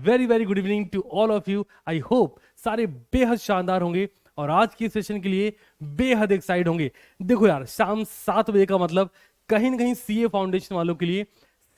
Very very good evening to all of you. I hope सारे बेहद शानदार होंगे और आज की सेशन के लिए बेहद एक्साइट होंगे। देखो यार, शाम 7 बजे का मतलब कहीं ना कहीं सीए फाउंडेशन वालों के लिए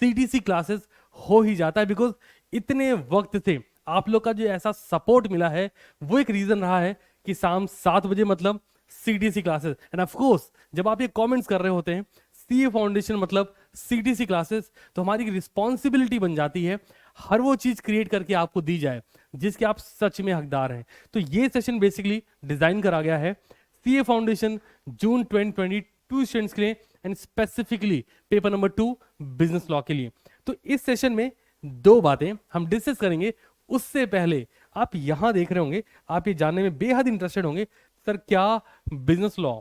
सीटीसी क्लासेस हो ही जाता है, बिकॉज इतने वक्त से आप लोग का जो ऐसा सपोर्ट मिला है वो एक रीजन रहा है कि शाम 7 बजे मतलब CTC classes. End of course जब आप ये कमेंट्स कर रहे होते हैं सीए फाउंडेशन मतलब सीटीसी क्लासेस, तो हमारी रिस्पॉन्सिबिलिटी बन जाती है हर वो चीज क्रिएट करके आपको दी जाए जिसके आप सच में हकदार हैं। तो ये सेशन बेसिकली डिजाइन करा गया है सीए फाउंडेशन जून 2022 स्टूडेंट्स के लिए and specifically paper number 2 business law के लिए। तो इस सेशन में दो बातें हम डिस्कस करेंगे। उससे पहले आप यहां देख रहे होंगे, आप ये जानने में बेहद इंटरेस्टेड होंगे, सर क्या बिजनेस लॉ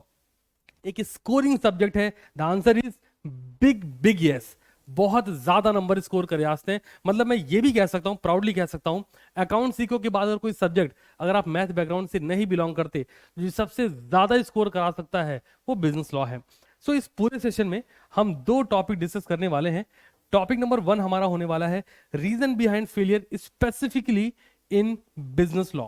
एक स्कोरिंग सब्जेक्ट है? The answer is big big yes. बहुत ज्यादा नंबर स्कोर करे आते हैं। मतलब मैं ये भी कह सकता हूं, प्राउडली कह सकता हूं, अकाउंट सीखो के बाद अगर कोई सब्जेक्ट अगर आप मैथ बैकग्राउंड से नहीं बिलोंग करते, जो सबसे ज्यादा स्कोर करा सकता है वो बिजनेस लॉ है। सो इस पूरे सेशन में हम दो टॉपिक डिस्कस करने वाले हैं। टॉपिक नंबर 1 हमारा होने वाला है reason behind failure specifically in business law,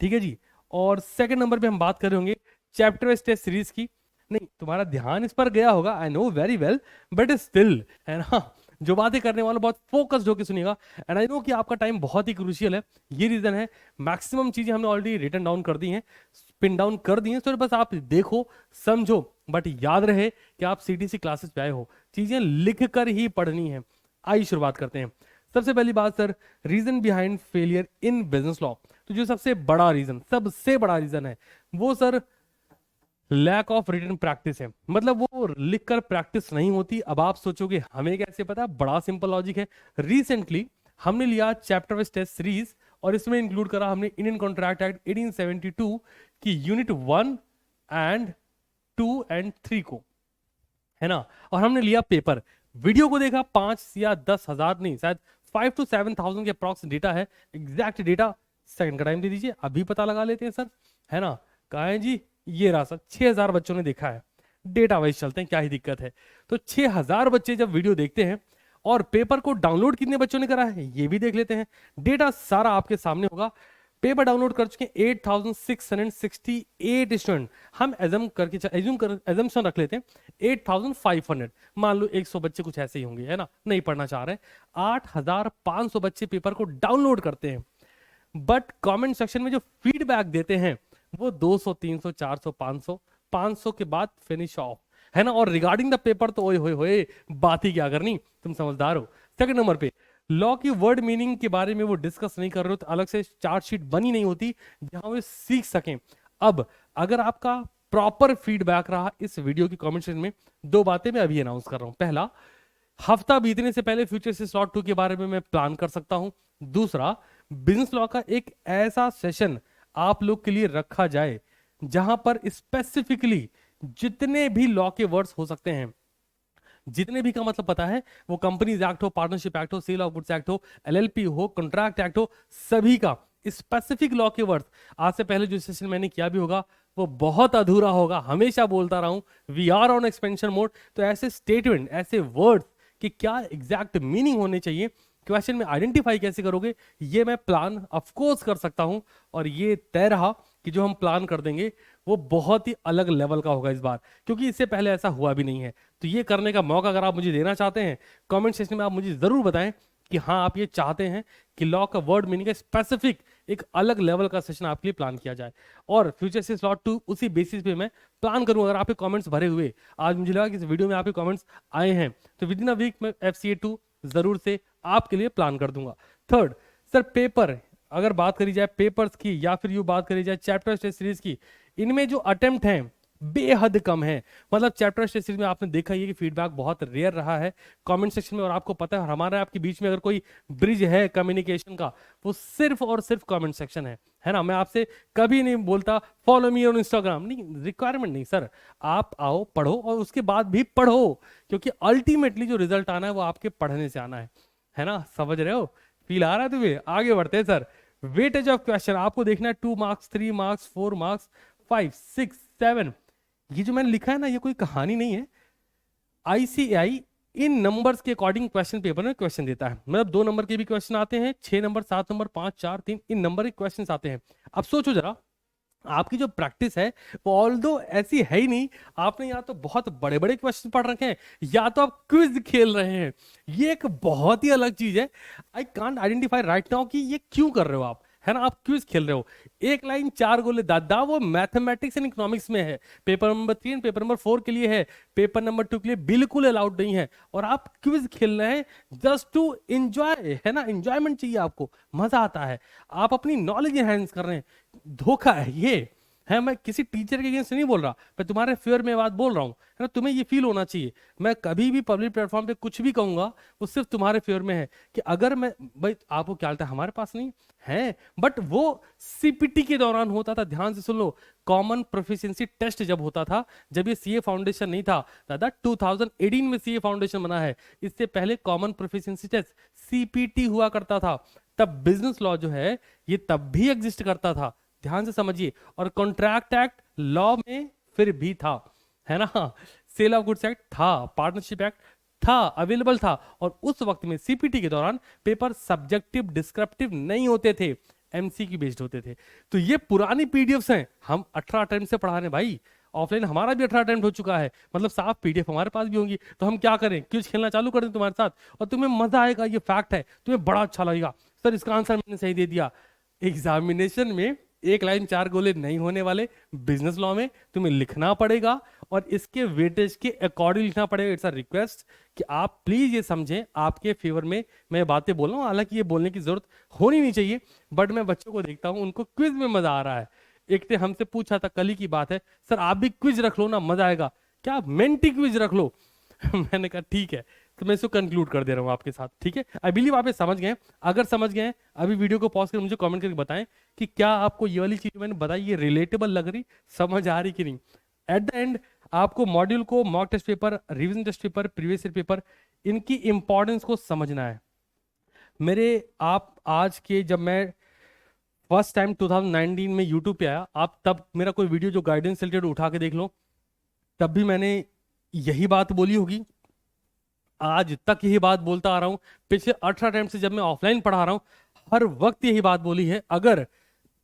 ठीक है जी। और सेकंड नंबर पे हम बात कर रहे होंगे चैप्टर वाइज टेस्ट सीरीज की। नहीं, तुम्हारा ध्यान इस पर गया होगा, I know very well, but still है ना, जो बातें करने वाला बहुत फोकस्ड होकर सुनिएगा। एंड आई नो कि आपका टाइम बहुत ही क्रूशियल है, ये रीजन है। मैक्सिमम चीजें हमने ऑलरेडी रिटन डाउन कर दी हैं, पिन डाउन कर दी हैं, तो बस आप देखो समझो, बट याद रहे कि आप सीटीसी क्लासेस पे आए हो, चीजें लिख कर ही पढ़नी है। आइए शुरुआत करते हैं। सबसे पहली बात sir, reason behind failure in business law. तो जो सबसे बड़ा रीजन है वो sir lack of written practice है। मतलब वो लिखकर प्रैक्टिस नहीं होती। अब आप सोचोगे हमें कैसे पता? बड़ा सिंपल लॉजिक है। रिसेंटली हमने लिया चैप्टर वाइज टेस्ट सीरीज और इसमें इंक्लूड करा हमने इंडियन कॉन्ट्रैक्ट एक्ट 1872 की यूनिट 1 एंड 2 एंड 3 को, है ना। और हमने लिया पेपर, वीडियो को देखा, 5 या 10,000 नहीं, शायद 5 to 7,000 के अप्रॉक्स डेटा है। एग्जैक्ट डेटा सेकंड का टाइम दे दीजिए, अभी पता लगा लेते हैं सर, है ना। कहा है जी, ये रहा सर, 6,000 बच्चों ने देखा है। डेटा वाइज चलते हैं, क्या ही दिक्कत है। तो 6,000 बच्चे जब वीडियो देखते हैं और पेपर को डाउनलोड कितने बच्चों ने करा है ये भी देख लेते हैं। डेटा सारा आपके सामने होगा। पेपर डाउनलोड कर चुके 8,668 स्टूडेंट। हम एजम्पशन रख लेते हैं 8,500। मान लो 100 बच्चे कुछ ऐसे ही होंगे, है ना, नहीं पढ़ना चाह रहे। 8,500 बच्चे पेपर को डाउनलोड करते हैं, बट कमेंट सेक्शन में जो फीडबैक देते हैं वो 200, 300, 400, 500 के बाद फिनिश ऑफ, है ना। और रिगार्डिंग द पेपर तो ओए होए होए, बात ही क्या करनी, तुम समझदार हो। सेकंड नंबर पे लॉ की वर्ड मीनिंग के बारे में वो डिस्कस नहीं कर रहे हो, तो अलग से चार्ट शीट बनी नहीं होती जहां वे सीख सकें। अब अगर आपका प्रॉपर फीडबैक रहा इस वीडियो की कमेंट सेक्शन में, दो बातें मैं अभी अनाउंस कर रहा हूं। पहला, हफ्ता बीतने से पहले फ्यूचर से स्लॉट 2 के बारे में मैं प्लान कर सकता हूं। दूसरा, बिजनेस लॉ का एक ऐसा सेशन आप लोग के लिए रखा जाए जहां पर स्पेसिफिकली जितने भी लॉ के वर्ड्स हो सकते हैं, जितने भी का मतलब पता है, वो कंपनीज एक्ट हो, पार्टनरशिप एक्ट हो, सेल ऑफ गुड्स एक्ट हो, एलएलपी हो, कॉन्ट्रैक्ट एक्ट हो, सभी का स्पेसिफिक लॉ के वर्ड्स। आज से पहले जो सेशन मैंने किया भी होगा वो बहुत अधूरा होगा, हमेशा बोलता रहा हूं, we are on expansion mode. तो ऐसे स्टेटमेंट, ऐसे वर्ड्स कि क्या एग्जैक्ट मीनिंग होने चाहिए, क्वेश्चन में आइडेंटिफाई कैसे करोगे, ये मैं प्लान ऑफ कोर्स कर सकता हूं। और ये तय रहा कि जो हम प्लान कर देंगे वो बहुत ही अलग लेवल का होगा इस बार, क्योंकि इससे पहले ऐसा हुआ भी नहीं है। तो ये करने का मौका अगर आप मुझे देना चाहते हैं, कमेंट सेक्शन में आप मुझे जरूर बताएं कि हाँ आप ये चाहते हैं कि लॉ का वर्ड मीनिंग का स्पेसिफिक एक अलग लेवल का सेशन आपके लिए प्लान किया जाए। और फ्यूचर से स्लॉट 2 उसी बेसिस पे मैं प्लान करूं। अगर आपके कमेंट्स भरे हुए, आज मुझे लगा कि इस वीडियो में आपके कमेंट्स आए हैं, तो विद इन अ वीक मैं FCA 2 जरूर से आपके लिए प्लान कर दूंगा। थर्ड सर, पेपर अगर बात करी जाए पेपर्स की या फिर यू बात करी जाए चैप्टर टेस्ट सीरीज की, इनमें जो अटेम्प्ट हैं बेहद कम है। मतलब चैप्टर टेस्ट सीरीज में आपने देखा ये कि फीडबैक बहुत रेयर रहा है कमेंट सेक्शन में। और आपको पता है हमारे आपके बीच में अगर कोई ब्रिज है कम्युनिकेशन का, वो सिर्फ और सिर्फ कमेंट सेक्शन है ना। मैं आपसे कभी नहीं बोलता फॉलो मी ऑन इंस्टाग्राम, नहीं, रिक्वायरमेंट नहीं सर। आप आओ, पढ़ो और उसके बाद भी पढ़ो, क्योंकि अल्टीमेटली जो रिजल्ट आना है वो आपके पढ़ने से आना है ना। समझ रहे हो? फील आ रहा है तुम्हें? आगे बढ़ते हैं सर। वेटेज ऑफ क्वेश्चन आपको देखना है 2 मार्क्स, 3 मार्क्स, 4 मार्क्स, 5, 6, 7। ये जो मैंने लिखा है ना, ये कोई कहानी नहीं है। ICAI इन नंबर्स के अकॉर्डिंग क्वेश्चन पेपर में क्वेश्चन देता है। मतलब 2 नंबर के भी क्वेश्चन आते हैं, 6 नंबर, 7 नंबर, 5, 4, 3, इन नंबर के क्वेश्चन आते हैं। अब सोचो जरा, आपकी जो प्रैक्टिस है वो ऑल्दो ऐसी है ही नहीं, आपने या तो बहुत बड़े बड़े क्वेश्चन पढ़ रखे हैं या तो आप क्विज खेल रहे हैं। ये एक बहुत ही अलग चीज है। I can't identify right now कि ये क्यों कर रहे हो आप, है ना। आप क्विज खेल रहे हो, एक लाइन 4 गोले दादा, वो मैथमेटिक्स एंड इकोनॉमिक्स में है, पेपर नंबर 3 पेपर नंबर 4 के लिए है, पेपर नंबर 2 के लिए बिल्कुल अलाउड नहीं है, और आप क्विज खेल रहे हैं जस्ट टू एंजॉय, है ना। एंजॉयमेंट चाहिए आपको, मजा आता है, आप अपनी नॉलेज एनहांस कर रहे हैं। धोखा है ये, है। मैं किसी टीचर के अगेंस्ट नहीं बोल रहा, मैं तुम्हारे फेवर में बात बोल रहा हूँ, है ना। तुम्हें ये फील होना चाहिए, मैं कभी भी पब्लिक प्लेटफॉर्म पे कुछ भी कहूंगा वो सिर्फ तुम्हारे फेवर में है, कि अगर मैं, भाई आपको क्या लगता है हमारे पास नहीं है, बट वो सीपीटी के दौरान होता था। ध्यान से सुन लो, कॉमन प्रोफिशिएंसी टेस्ट जब होता था, जब ये सीए फाउंडेशन नहीं था दादा, 2018 में सीए फाउंडेशन बना है, इससे पहले कॉमन प्रोफिशिएंसी टेस्ट सीपीटी हुआ करता था। तब बिजनेस लॉ जो है ये तब भी एग्जिस्ट करता था, ध्यान से समझिए। और कॉन्ट्रैक्ट एक्ट लॉ में फिर भी था, है ना। सेल ऑफ गुड्स एक्ट था, पार्टनरशिप एक्ट था, अवेलेबल था। और उस वक्त में सीपीटी के दौरान पेपर सब्जेक्टिव डिस्क्रिप्टिव नहीं होते थे, एमसीक्यू बेस्ड होते थे। तो ये पुरानी पीडीएफ्स हैं, हम 18 अटेम्प्ट से पढ़ा रहे भाई। ऑफलाइन हमारा भी 18 अटेम्प्ट हो चुका है, मतलब साफ पीडीएफ हमारे पास भी होंगी। तो हम क्या करें, क्विज खेलना चालू कर दें तुम्हारे साथ, और तुम्हें मजा आएगा, ये फैक्ट है, तुम्हें बड़ा अच्छा लगेगा, सर इसका आंसर मैंने सही दे दिया। एग्जामिनेशन में एक लाइन 4 गोले नहीं होने वाले, बिजनेस लॉ में तुम्हें लिखना पड़ेगा, और इसके वेटेज के अकॉर्डिंग लिखना पड़ेगा। इट्स अ रिक्वेस्ट कि आप प्लीज ये समझें, आपके फेवर में मैं बातें बोल रहा हूँ, हालांकि ये बोलने की जरूरत होनी नहीं चाहिए, बट मैं बच्चों को देखता हूँ उनको क्विज में मजा आ रहा है। एक ने हमसे पूछा था, कल ही की बात है, सर आप भी क्विज रख लो ना, मजा आएगा, क्या मेंटी क्विज रख लो। मैंने कहा ठीक है, तो मैं इसको कंक्लूड कर दे रहा हूँ आपके साथ, ठीक है। आई बिलीव आप ये समझ गए। अगर समझ गए अभी वीडियो को पॉज कर मुझे कमेंट करके बताएं कि क्या आपको ये वाली चीज मैंने बताई ये रिलेटेबल लग रही, समझ आ रही कि नहीं। एट द एंड आपको मॉड्यूल को, mock test paper, revision test paper, previous year paper, इनकी इंपॉर्टेंस को समझना है। मेरे आप आज के, जब मैं फर्स्ट टाइम 2019 में यूट्यूब पे आया, आप तब मेरा कोई वीडियो जो गाइडेंस रिलेटेड उठा के देख लो, तब भी मैंने यही बात बोली होगी, आज तक यही बात बोलता आ रहा हूं। पिछले 18 टाइम से जब मैं ऑफलाइन पढ़ा रहा हूं, हर वक्त यही बात बोली है। अगर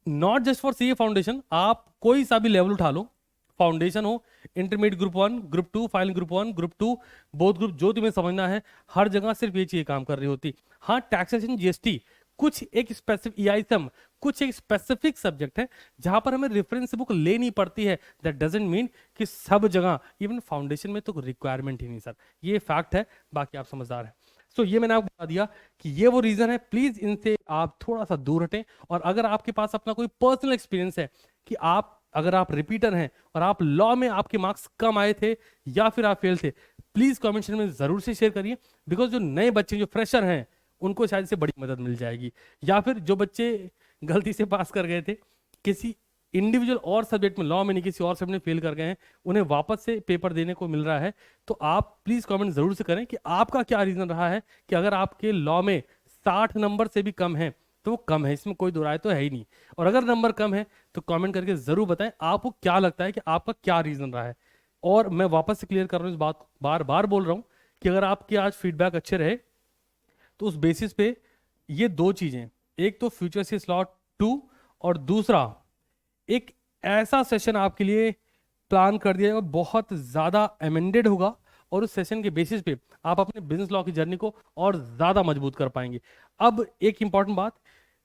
not just for CA foundation, आप कोई सा भी लेवल उठा लो, फाउंडेशन हो, intermediate group 1, group 2, final group 1, group 2, both group, जो तुम्हें समझना है, हर जगह सिर्फ ये चीज काम कर रही होती। हाँ, टैक्सेशन, जीएसटी, कुछ एक स्पेसिफिक ईआईएम, कुछ एक स्पेसिफिक सब्जेक्ट है जहां पर हमें रेफरेंस बुक लेनी पड़ती है। दैट डजंट मीन कि सब जगह, इवन फाउंडेशन में तो रिक्वायरमेंट ही नहीं सर, ये फैक्ट है। बाकी आप समझदार हैं। सो ये मैंने आपको बता दिया कि ये वो रीजन है, प्लीज इनसे आप थोड़ा सा दूर हटें। और अगर आपके पास अपना कोई पर्सनल एक्सपीरियंस है कि आप, अगर आप रिपीटर हैं और आप लॉ में आपके मार्क्स कम आए थे या फिर आप फेल थे, प्लीज कमेंट सेक्शन में जरूर से शेयर करिए। बिकॉज जो नए बच्चे, जो फ्रेशर हैं, उनको शायद से बड़ी मदद मिल जाएगी। या फिर जो बच्चे गलती से पास कर गए थे किसी इंडिविजुअल और सब्जेक्ट में, लॉ में नहीं, किसी और सब्जेक्ट में फेल कर गए हैं, उन्हें वापस से पेपर देने को मिल रहा है, तो आप प्लीज कमेंट जरूर से करें कि आपका क्या रीजन रहा है कि अगर आपके लॉ में 60 नंबर से भी कम है तो वो कम है, इसमें कोई दो राय तो है ही नहीं। और अगर नंबर कम है तो कमेंट करके जरूर बताएं आपको क्या लगता है कि आपका क्या रीजन रहा है। और मैं वापस से क्लियर कर रहा हूँ, इस बात बार बार बोल रहा हूँ कि अगर आपके आज फीडबैक अच्छे रहे तो उस बेसिस पे ये 2 चीजें, एक तो फ्यूचर से स्लॉट 2, और दूसरा एक ऐसा सेशन आपके लिए प्लान कर दिया जाएगा, बहुत ज्यादा अमेंडेड होगा, और उस सेशन के बेसिस पे आप अपने बिजनेस लॉ की जर्नी को और ज्यादा मजबूत कर पाएंगे। अब एक इंपॉर्टेंट बात,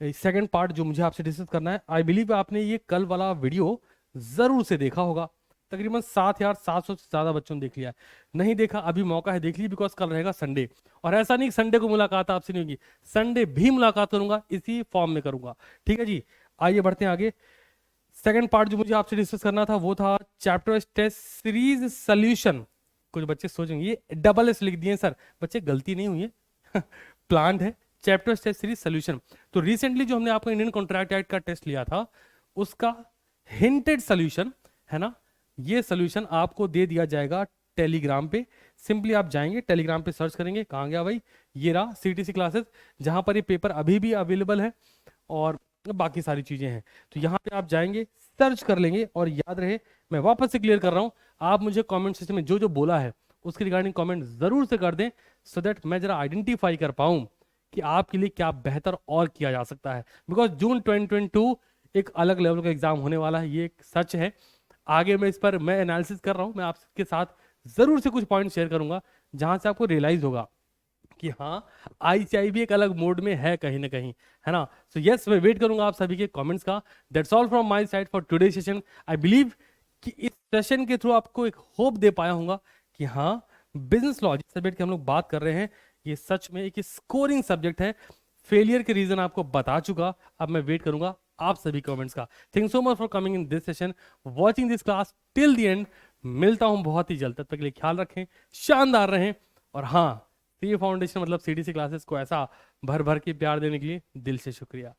सेकंड पार्ट जो मुझे आपसे डिस्कस करना है, आई बिलीव आपने ये कल वाला वीडियो जरूर से देखा होगा। तकरीबन 7,700 से ज्यादा बच्चों ने देख लिया है। नहीं देखा अभी मौका है, देख लीजिए, बिकॉज कल रहेगा संडे। और ऐसा नहीं संडे को मुलाकात आपसे नहीं होगी, संडे भी मुलाकात करूंगा, इसी फॉर्म में करूंगा, ठीक है जी। आइए बढ़ते हैं आगे। सेकंड पार्ट जो मुझे आपसे डिस्कस करना था वो था चैप्टर टेस्ट सीरीज सॉल्यूशन। कुछ बच्चे सोचेंगे ये डबल एस लिख दिए सर, बच्चे गलती नहीं हुई है प्लान्ड है, चैप्टर टेस्ट सीरीज सॉल्यूशन। तो रिसेंटली जो हमने आपको इंडियन कॉन्ट्रैक्ट एक्ट का टेस्ट लिया था, उसका हिंटेड सॉल्यूशन है ना, ये सॉल्यूशन आपको दे दिया जाएगा टेलीग्राम पे। सिंपली आप जाएंगे टेलीग्राम पे, सर्च करेंगे, कहाँ गया भाई, ये रहा सीटीसी क्लासेस, जहां पर ये पेपर अभी भी अवेलेबल है और बाकी सारी चीजें हैं। तो यहाँ पे आप जाएंगे, सर्च कर लेंगे, और याद रहे मैं वापस से क्लियर कर रहा हूँ, आप मुझे कमेंट सेक्शन में जो जो बोला है उसके रिगार्डिंग कमेंट जरूर से कर दें, सो दैट मैं जरा आइडेंटिफाई कर पाऊं कि आपके लिए क्या बेहतर और किया जा सकता है। बिकॉज जून 2022 एक अलग लेवल का एग्जाम होने वाला है, ये एक सच है। आगे मैं इस पर मैं एनालिसिस कर रहा हूं, मैं आपके साथ जरूर से कुछ पॉइंट शेयर करूंगा जहां से आपको रियलाइज होगा कि हाँ, आईसीआई भी एक अलग मोड में है कहीं ना कहीं, है ना। सो यस, मैं वेट करूंगा आप सभी के कमेंट्स का। That's all from my side for today session. I believe कि इस सेशन के थ्रू आपको एक होप दे पाया होगा कि हाँ, बिजनेस लॉ जिस सब्जेक्ट की हम लोग बात कर रहे हैं, ये सच में एक स्कोरिंग सब्जेक्ट है। फेलियर के रीजन आपको बता चुका, अब मैं वेट करूंगा आप सभी कमेंट्स का। Thank so much for coming in this session, watching this class till the end. मिलता हूं बहुत ही जल्द, तब तक के लिए ख्याल रखें, शानदार रहें। और हाँ, सीए फाउंडेशन मतलब सीडीसी क्लासेस को ऐसा भर भर के प्यार देने के लिए दिल से शुक्रिया।